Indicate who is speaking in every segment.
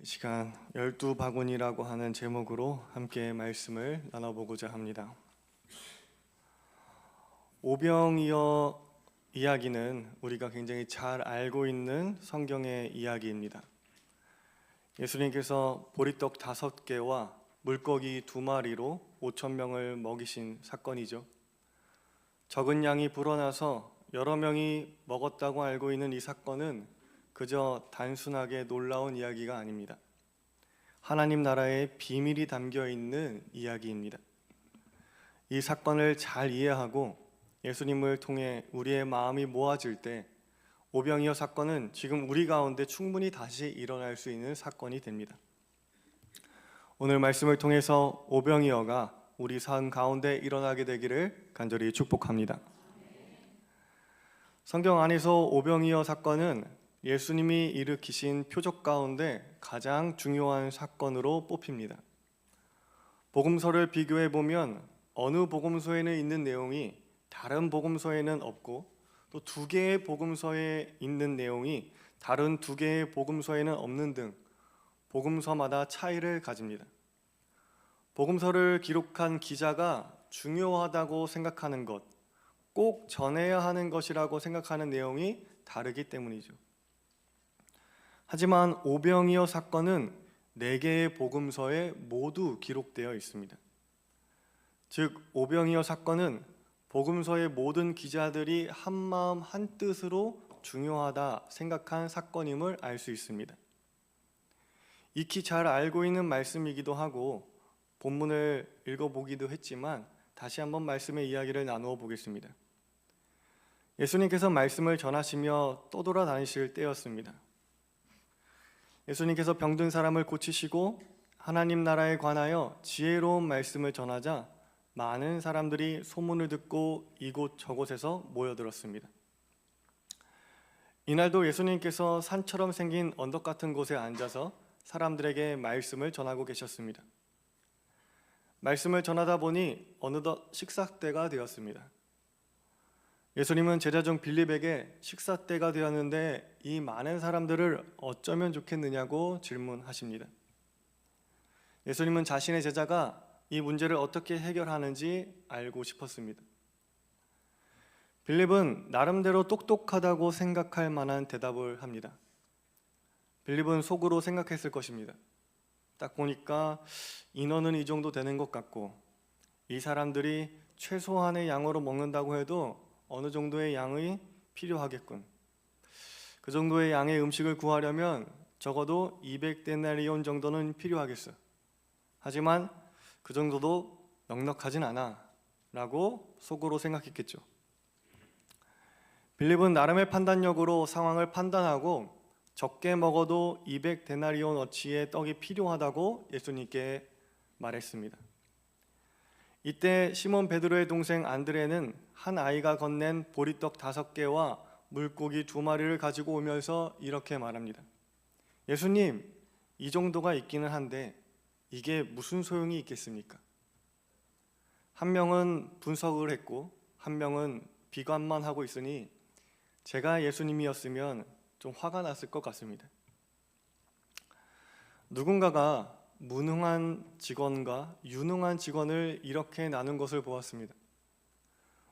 Speaker 1: 이 시간 12바구니라고 하는 제목으로 함께 말씀을 나눠보고자 합니다. 오병이어 이야기는 우리가 굉장히 잘 알고 있는 성경의 이야기입니다. 예수님께서 보리떡 5개와 물고기 2마리로 5,000명을 먹이신 사건이죠. 적은 양이 불어나서 여러 명이 먹었다고 알고 있는 이 사건은 그저 단순하게 놀라운 이야기가 아닙니다. 하나님 나라의 비밀이 담겨 있는 이야기입니다. 이 사건을 잘 이해하고 예수님을 통해 우리의 마음이 모아질 때 오병이어 사건은 지금 우리 가운데 충분히 다시 일어날 수 있는 사건이 됩니다. 오늘 말씀을 통해서 오병이어가 우리 삶 가운데 일어나게 되기를 간절히 축복합니다. 성경 안에서 오병이어 사건은 예수님이 일으키신 표적 가운데 가장 중요한 사건으로 뽑힙니다. 복음서를 비교해 보면 어느 복음서에는 있는 내용이 다른 복음서에는 없고 또 2개의 복음서에 있는 내용이 다른 2개의 복음서에는 없는 등 복음서마다 차이를 가집니다. 복음서를 기록한 기자가 중요하다고 생각하는 것, 꼭 전해야 하는 것이라고 생각하는 내용이 다르기 때문이죠. 하지만 오병이어 사건은 4개의 복음서에 모두 기록되어 있습니다. 즉 오병이어 사건은 복음서의 모든 기자들이 한마음 한뜻으로 중요하다 생각한 사건임을 알 수 있습니다. 익히 잘 알고 있는 말씀이기도 하고 본문을 읽어보기도 했지만 다시 한번 말씀의 이야기를 나누어 보겠습니다. 예수님께서 말씀을 전하시며 떠돌아다니실 때였습니다. 예수님께서 병든 사람을 고치시고 하나님 나라에 관하여 지혜로운 말씀을 전하자 많은 사람들이 소문을 듣고 이곳 저곳에서 모여들었습니다. 이날도 예수님께서 산처럼 생긴 언덕 같은 곳에 앉아서 사람들에게 말씀을 전하고 계셨습니다. 말씀을 전하다 보니 어느덧 식사 때가 되었습니다. 예수님은 제자 중 빌립에게 식사 때가 되었는데 이 많은 사람들을 어쩌면 좋겠느냐고 질문하십니다. 예수님은 자신의 제자가 이 문제를 어떻게 해결하는지 알고 싶었습니다. 빌립은 나름대로 똑똑하다고 생각할 만한 대답을 합니다. 빌립은 속으로 생각했을 것입니다. 딱 보니까 인원은 이 정도 되는 것 같고 이 사람들이 최소한의 양으로 먹는다고 해도 어느 정도의 양이 필요하겠군. 그 정도의 양의 음식을 구하려면 적어도 200데나리온 정도는 필요하겠어. 하지만 그 정도도 넉넉하진 않아 라고 속으로 생각했겠죠. 빌립은 나름의 판단력으로 상황을 판단하고 적게 먹어도 200데나리온 어치의 떡이 필요하다고 예수님께 말했습니다. 이때 시몬 베드로의 동생 안드레는 한 아이가 건넨 보리떡 5개와 물고기 2마리를 가지고 오면서 이렇게 말합니다. 예수님, 이 정도가 있기는 한데 이게 무슨 소용이 있겠습니까? 한 명은 분석을 했고 한 명은 비관만 하고 있으니 제가 예수님이었으면 좀 화가 났을 것 같습니다. 누군가가 무능한 직원과 유능한 직원을 이렇게 나눈 것을 보았습니다.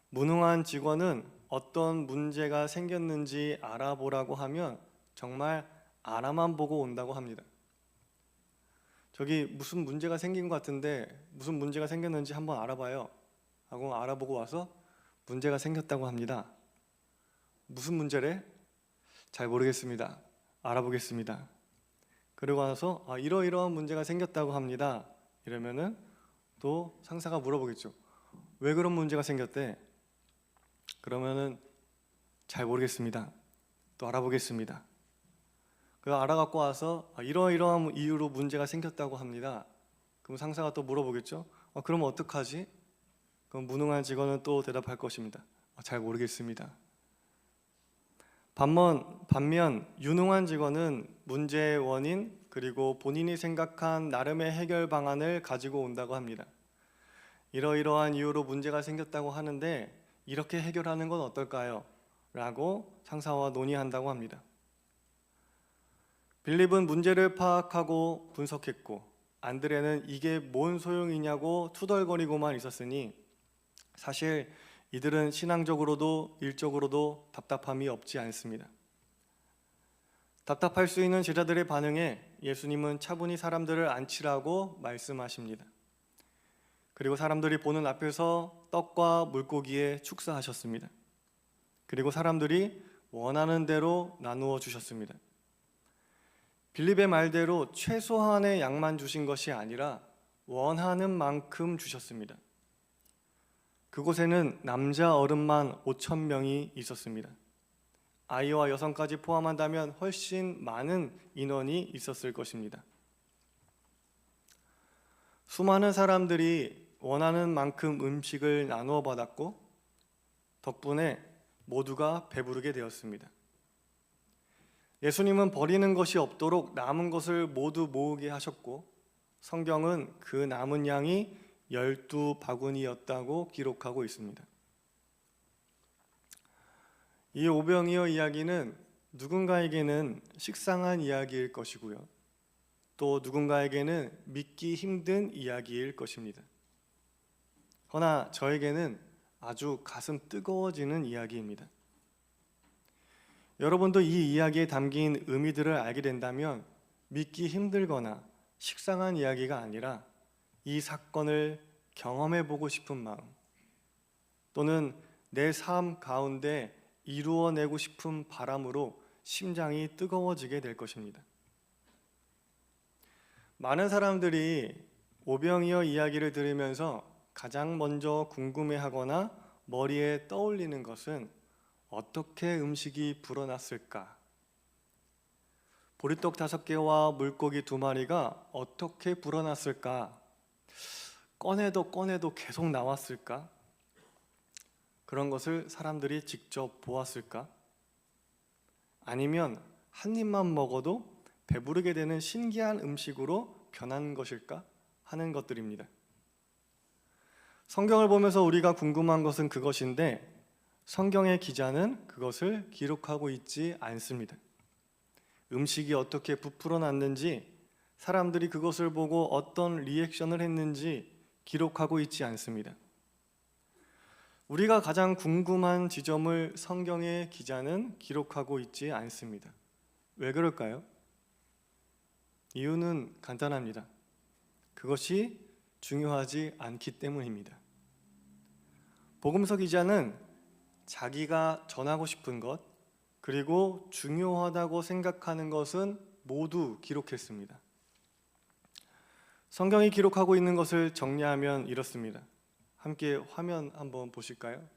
Speaker 1: 무능한 직원은 어떤 문제가 생겼는지 알아보라고 하면 정말 알아만 보고 온다고 합니다. 저기 무슨 문제가 생긴 것 같은데 무슨 문제가 생겼는지 한번 알아봐요 하고 알아보고 와서 문제가 생겼다고 합니다. 무슨 문제래? 잘 모르겠습니다. 알아보겠습니다. 그러고 나서 이러이러한 문제가 생겼다고 합니다. 이러면은 또 상사가 물어보겠죠. 왜 그런 문제가 생겼대? 그러면은 잘 모르겠습니다. 또 알아보겠습니다. 그 알아갖고 와서 이러이러한 이유로 문제가 생겼다고 합니다. 그럼 상사가 또 물어보겠죠. 그럼 어떡하지? 그럼 무능한 직원은 또 대답할 것입니다. 잘 모르겠습니다. 반면 유능한 직원은 문제의 원인 그리고 본인이 생각한 나름의 해결 방안을 가지고 온다고 합니다. 이러이러한 이유로 문제가 생겼다고 하는데 이렇게 해결하는 건 어떨까요? 라고 상사와 논의한다고 합니다. 빌립은 문제를 파악하고 분석했고 안드레는 이게 뭔 소용이냐고 투덜거리고만 있었으니 사실 이들은 신앙적으로도 일적으로도 답답함이 없지 않습니다. 답답할 수 있는 제자들의 반응에 예수님은 차분히 사람들을 앉히라고 말씀하십니다. 그리고 사람들이 보는 앞에서 떡과 물고기에 축사하셨습니다. 그리고 사람들이 원하는 대로 나누어 주셨습니다. 빌립의 말대로 최소한의 양만 주신 것이 아니라 원하는 만큼 주셨습니다. 그곳에는 남자 어른만 5,000명이 있었습니다. 아이와 여성까지 포함한다면 훨씬 많은 인원이 있었을 것입니다. 수많은 사람들이 원하는 만큼 음식을 나누어 받았고 덕분에 모두가 배부르게 되었습니다. 예수님은 버리는 것이 없도록 남은 것을 모두 모으게 하셨고 성경은 그 남은 양이 12바구니였다고 기록하고 있습니다. 이 오병이어 이야기는 누군가에게는 식상한 이야기일 것이고요. 또 누군가에게는 믿기 힘든 이야기일 것입니다. 허나 저에게는 아주 가슴 뜨거워지는 이야기입니다. 여러분도 이 이야기에 담긴 의미들을 알게 된다면 믿기 힘들거나 식상한 이야기가 아니라 이 사건을 경험해 보고 싶은 마음 또는 내 삶 가운데 이루어내고 싶은 바람으로 심장이 뜨거워지게 될 것입니다. 많은 사람들이 오병이어 이야기를 들으면서 가장 먼저 궁금해하거나 머리에 떠올리는 것은 어떻게 음식이 불어났을까? 보리떡 5개와 물고기 2마리가 어떻게 불어났을까? 꺼내도 계속 나왔을까? 그런 것을 사람들이 직접 보았을까? 아니면 한 입만 먹어도 배부르게 되는 신기한 음식으로 변한 것일까? 하는 것들입니다. 성경을 보면서 우리가 궁금한 것은 그것인데 성경의 기자는 그것을 기록하고 있지 않습니다. 음식이 어떻게 부풀어 났는지, 사람들이 그것을 보고 어떤 리액션을 했는지 기록하고 있지 않습니다. 우리가 가장 궁금한 지점을 성경의 기자는 기록하고 있지 않습니다. 왜 그럴까요? 이유는 간단합니다. 그것이 중요하지 않기 때문입니다. 복음서 기자는 자기가 전하고 싶은 것 그리고 중요하다고 생각하는 것은 모두 기록했습니다. 성경이 기록하고 있는 것을 정리하면 이렇습니다. 함께 화면 한번 보실까요?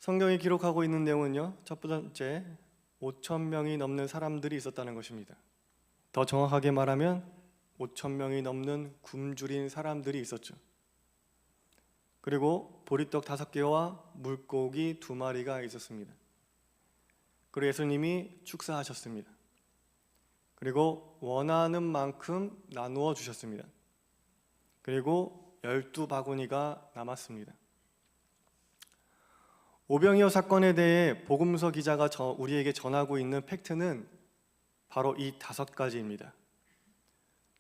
Speaker 1: 성경이 기록하고 있는 내용은요, 첫 번째 5,000명이 넘는 사람들이 있었다는 것입니다. 더 정확하게 말하면 5,000명이 넘는 굶주린 사람들이 있었죠. 그리고 보리떡 5개와 물고기 2마리가 있었습니다. 그리고 예수님이 축사하셨습니다. 그리고 원하는 만큼 나누어 주셨습니다. 그리고 12바구니가 남았습니다. 오병이어 사건에 대해 복음서 기자가 우리에게 전하고 있는 팩트는 바로 이 5가지입니다.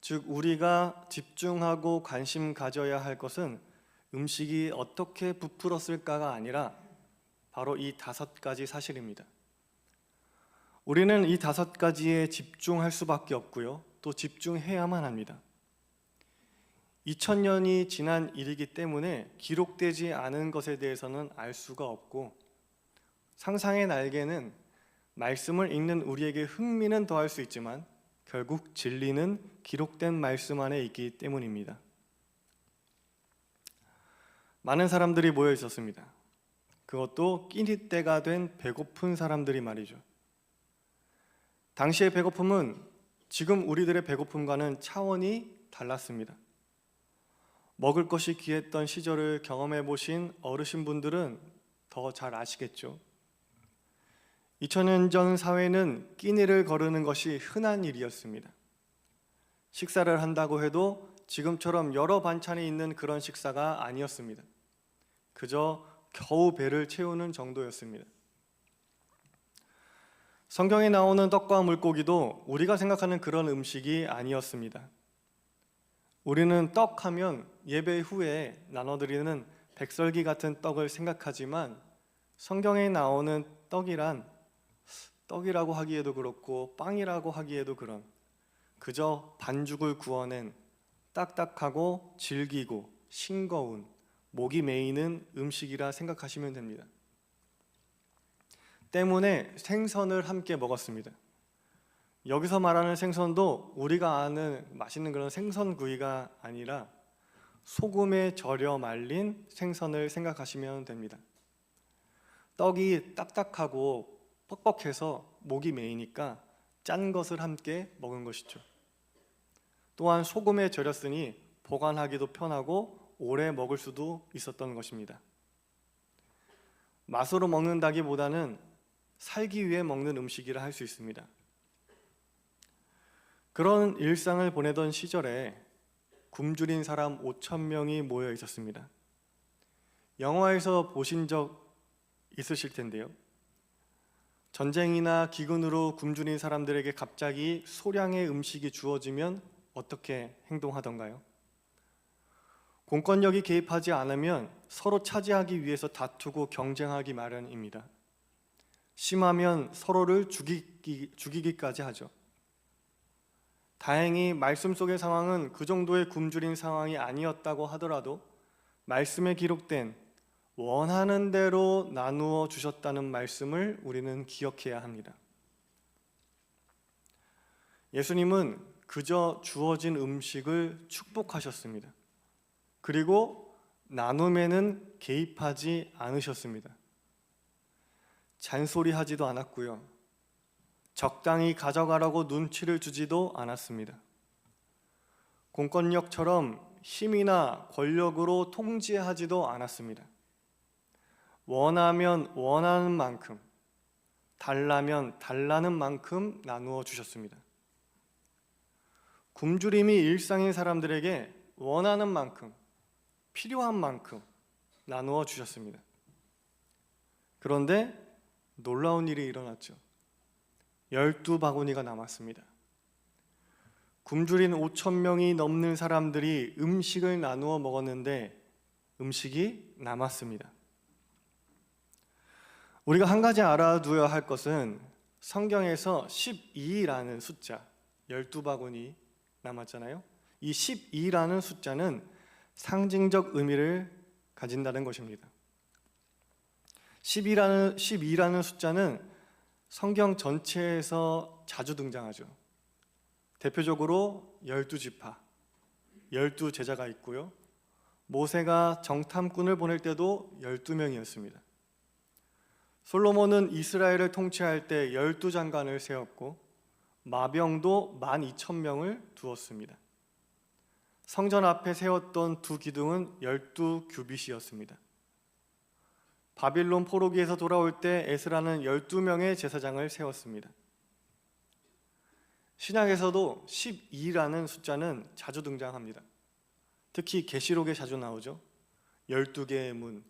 Speaker 1: 즉 우리가 집중하고 관심 가져야 할 것은 음식이 어떻게 부풀었을까가 아니라 바로 이 5가지 사실입니다. 우리는 이 5가지에 집중할 수밖에 없고요. 또 집중해야만 합니다. 2000년이 지난 일이기 때문에 기록되지 않은 것에 대해서는 알 수가 없고 상상의 날개는 말씀을 읽는 우리에게 흥미는 더할 수 있지만 결국 진리는 기록된 말씀 안에 있기 때문입니다. 많은 사람들이 모여 있었습니다. 그것도 끼니 때가 된 배고픈 사람들이 말이죠. 당시의 배고픔은 지금 우리들의 배고픔과는 차원이 달랐습니다. 먹을 것이 귀했던 시절을 경험해 보신 어르신분들은 더 잘 아시겠죠. 2000년 전 사회는 끼니를 거르는 것이 흔한 일이었습니다. 식사를 한다고 해도 지금처럼 여러 반찬이 있는 그런 식사가 아니었습니다. 그저 겨우 배를 채우는 정도였습니다. 성경에 나오는 떡과 물고기도 우리가 생각하는 그런 음식이 아니었습니다. 우리는 떡 하면 예배 후에 나눠드리는 백설기 같은 떡을 생각하지만 성경에 나오는 떡이라고 하기에도 그렇고 빵이라고 하기에도 그런 그저 반죽을 구워낸 딱딱하고 질기고 싱거운 목이 메이는 음식이라 생각하시면 됩니다. 때문에 생선을 함께 먹었습니다. 여기서 말하는 생선도 우리가 아는 맛있는 그런 생선구이가 아니라 소금에 절여 말린 생선을 생각하시면 됩니다. 떡이 딱딱하고 뻑뻑해서 목이 메이니까 짠 것을 함께 먹은 것이죠. 또한 소금에 절였으니 보관하기도 편하고 오래 먹을 수도 있었던 것입니다. 맛으로 먹는다기보다는 살기 위해 먹는 음식이라 할 수 있습니다. 그런 일상을 보내던 시절에 굶주린 사람 5,000명이 모여 있었습니다. 영화에서 보신 적 있으실 텐데요. 전쟁이나 기근으로 굶주린 사람들에게 갑자기 소량의 음식이 주어지면 어떻게 행동하던가요? 공권력이 개입하지 않으면 서로 차지하기 위해서 다투고 경쟁하기 마련입니다. 심하면 서로를 죽이기까지 하죠. 다행히 말씀 속의 상황은 그 정도의 굶주린 상황이 아니었다고 하더라도 말씀에 기록된 원하는 대로 나누어 주셨다는 말씀을 우리는 기억해야 합니다. 예수님은 그저 주어진 음식을 축복하셨습니다. 그리고 나눔에는 개입하지 않으셨습니다. 잔소리하지도 않았고요. 적당히 가져가라고 눈치를 주지도 않았습니다. 공권력처럼 힘이나 권력으로 통제하지도 않았습니다. 원하면 원하는 만큼, 달라면 달라는 만큼 나누어 주셨습니다. 굶주림이 일상인 사람들에게 원하는 만큼, 필요한 만큼 나누어 주셨습니다. 그런데 놀라운 일이 일어났죠. 12바구니가 남았습니다. 굶주린 5,000명이 넘는 사람들이 음식을 나누어 먹었는데 음식이 남았습니다. 우리가 한 가지 알아두어야 할 것은 성경에서 12라는 숫자, 12바구니 남았잖아요. 이 12라는 숫자는 상징적 의미를 가진다는 것입니다. 12라는 숫자는 성경 전체에서 자주 등장하죠. 대표적으로 12지파, 12제자가 있고요. 모세가 정탐꾼을 보낼 때도 12명이었습니다. 솔로몬은 이스라엘을 통치할 때 12장관을 세웠고 마병도 12,000명을 두었습니다. 성전 앞에 세웠던 두 기둥은 12규빗이었습니다. 바빌론 포로기에서 돌아올 때 에스라는 12명의 제사장을 세웠습니다. 신약에서도 12라는 숫자는 자주 등장합니다. 특히 계시록에 자주 나오죠. 12개의 문,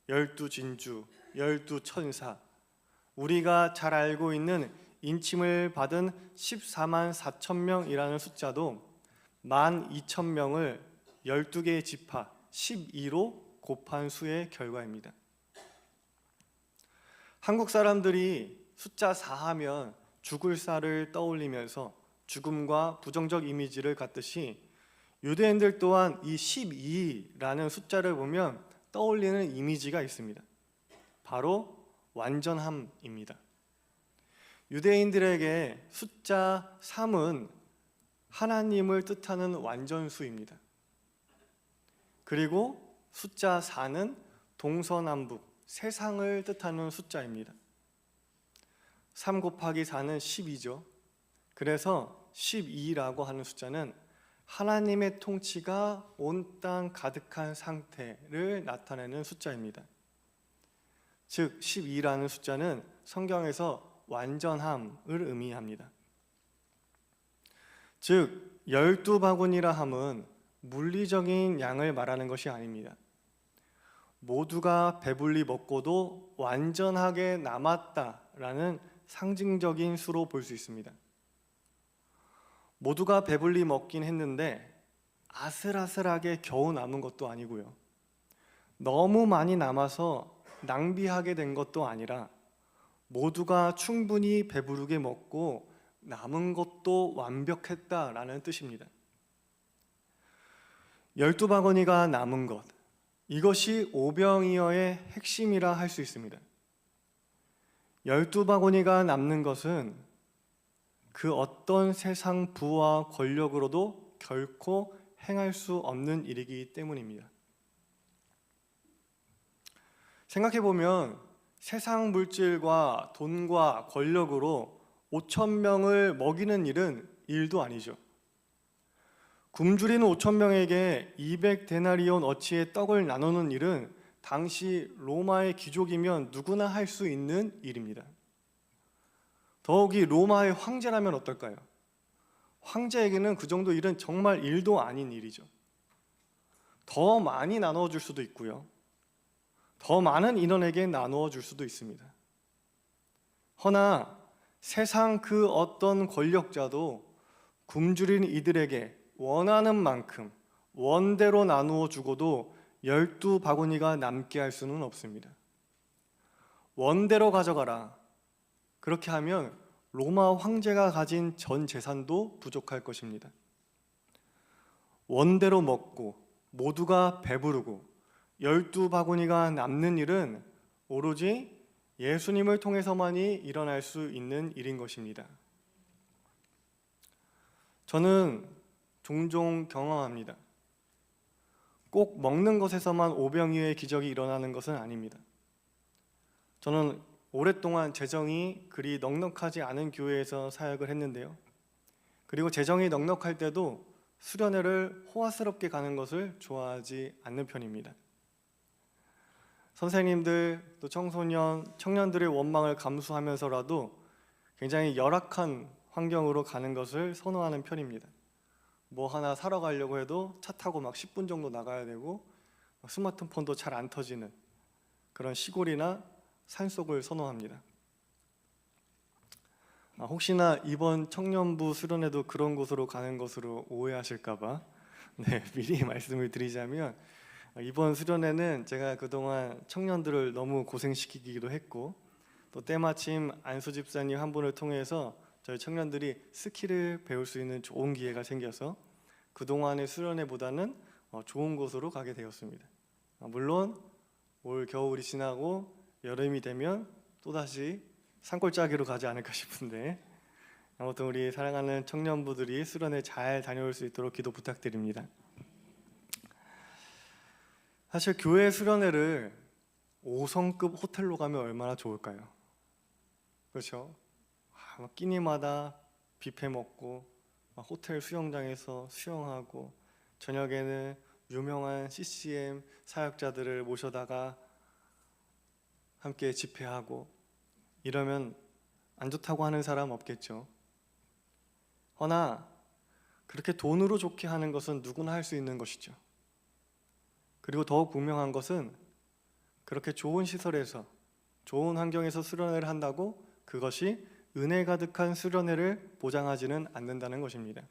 Speaker 1: 12진주, 12천사, 우리가 잘 알고 있는 인침을 받은 14만 4천 명이라는 숫자도 12,000명을 12개의 지파 12로 곱한 수의 결과입니다. 한국 사람들이 숫자 4하면 죽을 쌀을 떠올리면서 죽음과 부정적 이미지를 갖듯이 유대인들 또한 이 12라는 숫자를 보면 떠올리는 이미지가 있습니다. 바로 완전함입니다. 유대인들에게 숫자 3은 하나님을 뜻하는 완전수입니다. 그리고 숫자 4는 동서남북, 세상을 뜻하는 숫자입니다. 3 곱하기 4는 12죠. 그래서 12라고 하는 숫자는 하나님의 통치가 온 땅 가득한 상태를 나타내는 숫자입니다. 즉 12라는 숫자는 성경에서 완전함을 의미합니다. 즉 12바구니라 함은 물리적인 양을 말하는 것이 아닙니다. 모두가 배불리 먹고도 완전하게 남았다라는 상징적인 수로 볼 수 있습니다. 모두가 배불리 먹긴 했는데 아슬아슬하게 겨우 남은 것도 아니고요. 너무 많이 남아서 낭비하게 된 것도 아니라 모두가 충분히 배부르게 먹고 남은 것도 완벽했다라는 뜻입니다. 12바구니가 남은 것, 이것이 오병이어의 핵심이라 할 수 있습니다. 12바구니가 남는 것은 그 어떤 세상 부와 권력으로도 결코 행할 수 없는 일이기 때문입니다. 생각해보면 세상 물질과 돈과 권력으로 5,000명을 먹이는 일은 일도 아니죠. 굶주리는 5,000명에게 200데나리온 어치의 떡을 나누는 일은 당시 로마의 귀족이면 누구나 할 수 있는 일입니다. 더욱이 로마의 황제라면 어떨까요? 황제에게는 그 정도 일은 정말 일도 아닌 일이죠. 더 많이 나누어 줄 수도 있고요. 더 많은 인원에게 나누어 줄 수도 있습니다. 허나 세상 그 어떤 권력자도 굶주린 이들에게 원하는 만큼 원대로 나누어 주고도 12바구니가 남게 할 수는 없습니다. 원대로 가져가라. 그렇게 하면 로마 황제가 가진 전 재산도 부족할 것입니다. 원대로 먹고 모두가 배부르고 12바구니가 남는 일은 오로지 예수님을 통해서만이 일어날 수 있는 일인 것입니다. 저는 종종 경험합니다. 꼭 먹는 것에서만 오병이어의 기적이 일어나는 것은 아닙니다. 저는 오랫동안 재정이 그리 넉넉하지 않은 교회에서 사역을 했는데요. 그리고 재정이 넉넉할 때도 수련회를 호화스럽게 가는 것을 좋아하지 않는 편입니다. 선생님들 또 청소년, 청년들의 원망을 감수하면서라도 굉장히 열악한 환경으로 가는 것을 선호하는 편입니다. 뭐 하나 사러 가려고 해도 차 타고 막 10분 정도 나가야 되고 스마트폰도 잘 안 터지는 그런 시골이나 산속을 선호합니다. 혹시나 이번 청년부 수련회도 그런 곳으로 가는 것으로 오해하실까봐 미리 말씀을 드리자면, 이번 수련회는 제가 그동안 청년들을 너무 고생시키기도 했고 또 때마침 안수 집사님 한 분을 통해서 저희 청년들이 스킬을 배울 수 있는 좋은 기회가 생겨서 그동안의 수련회보다는 좋은 곳으로 가게 되었습니다. 물론 올 겨울이 지나고 여름이 되면 또다시 산골짜기로 가지 않을까 싶은데, 아무튼 우리 사랑하는 청년부들이 수련회 잘 다녀올 수 있도록 기도 부탁드립니다. 사실 교회 수련회를 5성급 호텔로 가면 얼마나 좋을까요? 그렇죠? 끼니마다 뷔페 먹고 호텔 수영장에서 수영하고 저녁에는 유명한 CCM 사역자들을 모셔다가 함께 집회하고 이러면 안 좋다고 하는 사람 없겠죠. 허나 그렇게 돈으로 좋게 하는 것은 누구나 할 수 있는 것이죠. 그리고 더욱 분명한 것은 그렇게 좋은 시설에서 좋은 환경에서 수련회를 한다고 그것이 은혜 가득한 수련회를 보장하지는 않는다는 것입니다.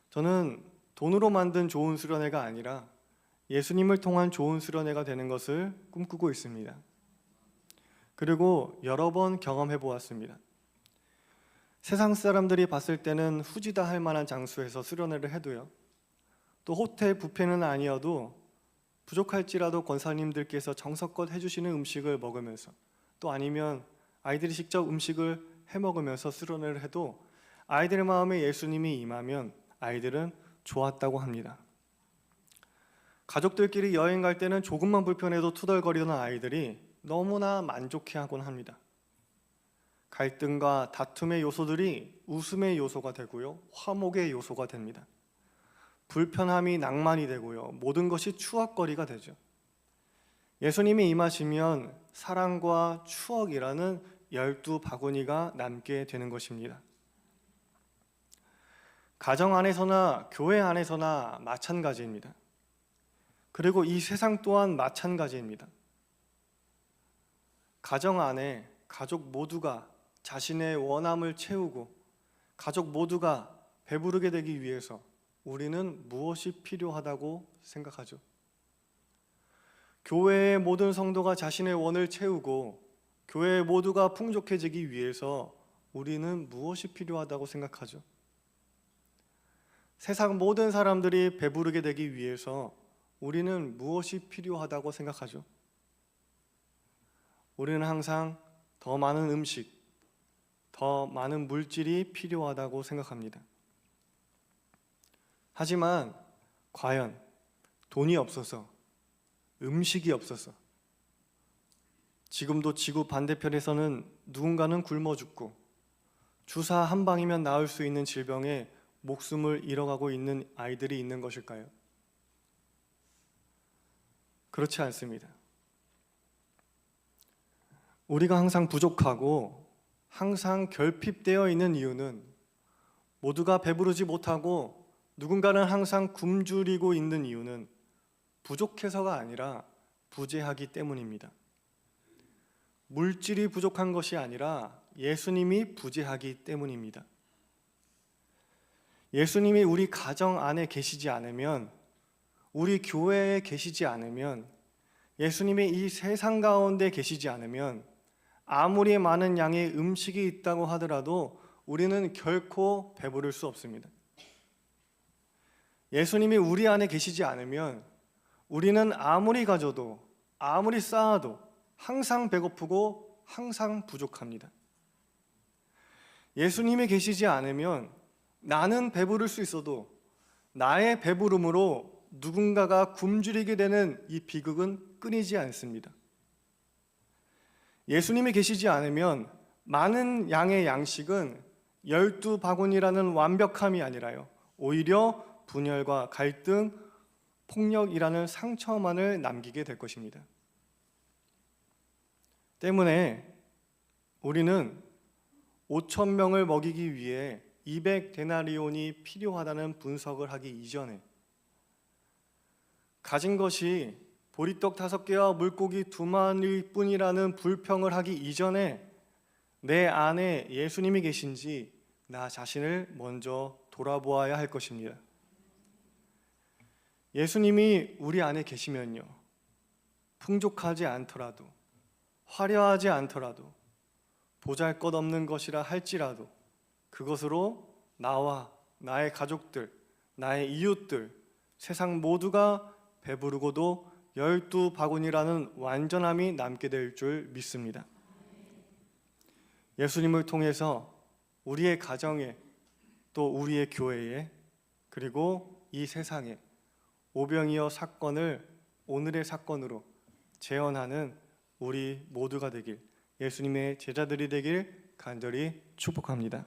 Speaker 1: 저는 돈으로 만든 좋은 수련회가 아니라 예수님을 통한 좋은 수련회가 되는 것을 꿈꾸고 있습니다. 그리고 여러 번 경험해 보았습니다. 세상 사람들이 봤을 때는 후지다 할 만한 장소에서 수련회를 해도요, 또 호텔 뷔페는 아니어도 부족할지라도 권사님들께서 정성껏 해주시는 음식을 먹으면서, 또 아니면 아이들이 직접 음식을 해 먹으면서 수련회를 해도 아이들의 마음에 예수님이 임하면 아이들은 좋았다고 합니다. 가족들끼리 여행 갈 때는 조금만 불편해도 투덜거리던 아이들이 너무나 만족해하곤 합니다. 갈등과 다툼의 요소들이 웃음의 요소가 되고요, 화목의 요소가 됩니다. 불편함이 낭만이 되고요, 모든 것이 추억거리가 되죠. 예수님이 임하시면 사랑과 추억이라는 12바구니가 남게 되는 것입니다. 가정 안에서나 교회 안에서나 마찬가지입니다. 그리고 이 세상 또한 마찬가지입니다. 가정 안에 가족 모두가 자신의 원함을 채우고 가족 모두가 배부르게 되기 위해서 우리는 무엇이 필요하다고 생각하죠? 교회의 모든 성도가 자신의 원을 채우고 교회 모두가 풍족해지기 위해서 우리는 무엇이 필요하다고 생각하죠? 세상 모든 사람들이 배부르게 되기 위해서 우리는 무엇이 필요하다고 생각하죠? 우리는 항상 더 많은 음식, 더 많은 물질이 필요하다고 생각합니다. 하지만 과연 돈이 없어서, 음식이 없어서, 지금도 지구 반대편에서는 누군가는 굶어 죽고 주사 한 방이면 나을 수 있는 질병에 목숨을 잃어가고 있는 아이들이 있는 것일까요? 그렇지 않습니다. 우리가 항상 부족하고 항상 결핍되어 있는 이유는 모두가 배부르지 못하고 누군가는 항상 굶주리고 있는 이유는 부족해서가 아니라 부재하기 때문입니다. 물질이 부족한 것이 아니라 예수님이 부재하기 때문입니다. 예수님이 우리 가정 안에 계시지 않으면, 우리 교회에 계시지 않으면, 예수님이 이 세상 가운데 계시지 않으면 아무리 많은 양의 음식이 있다고 하더라도 우리는 결코 배부를 수 없습니다. 예수님이 우리 안에 계시지 않으면 우리는 아무리 가져도 아무리 쌓아도 항상 배고프고 항상 부족합니다. 예수님이 계시지 않으면 나는 배부를 수 있어도 나의 배부름으로 누군가가 굶주리게 되는 이 비극은 끊이지 않습니다. 예수님이 계시지 않으면 많은 양의 양식은 12바구니라는 완벽함이 아니라요, 오히려 분열과 갈등, 폭력이라는 상처만을 남기게 될 것입니다. 때문에 우리는 5,000명을 먹이기 위해 200데나리온이 필요하다는 분석을 하기 이전에, 가진 것이 보리떡 5개와 물고기 2마리 뿐이라는 불평을 하기 이전에 내 안에 예수님이 계신지 나 자신을 먼저 돌아보아야 할 것입니다. 예수님이 우리 안에 계시면요, 풍족하지 않더라도, 화려하지 않더라도, 보잘것없는 것이라 할지라도 그것으로 나와 나의 가족들, 나의 이웃들, 세상 모두가 배부르고도 12바구니라는 완전함이 남게 될 줄 믿습니다. 예수님을 통해서 우리의 가정에, 또 우리의 교회에, 그리고 이 세상에 오병이어 사건을 오늘의 사건으로 재현하는 우리 모두가 되길, 예수님의 제자들이 되길 간절히 축복합니다.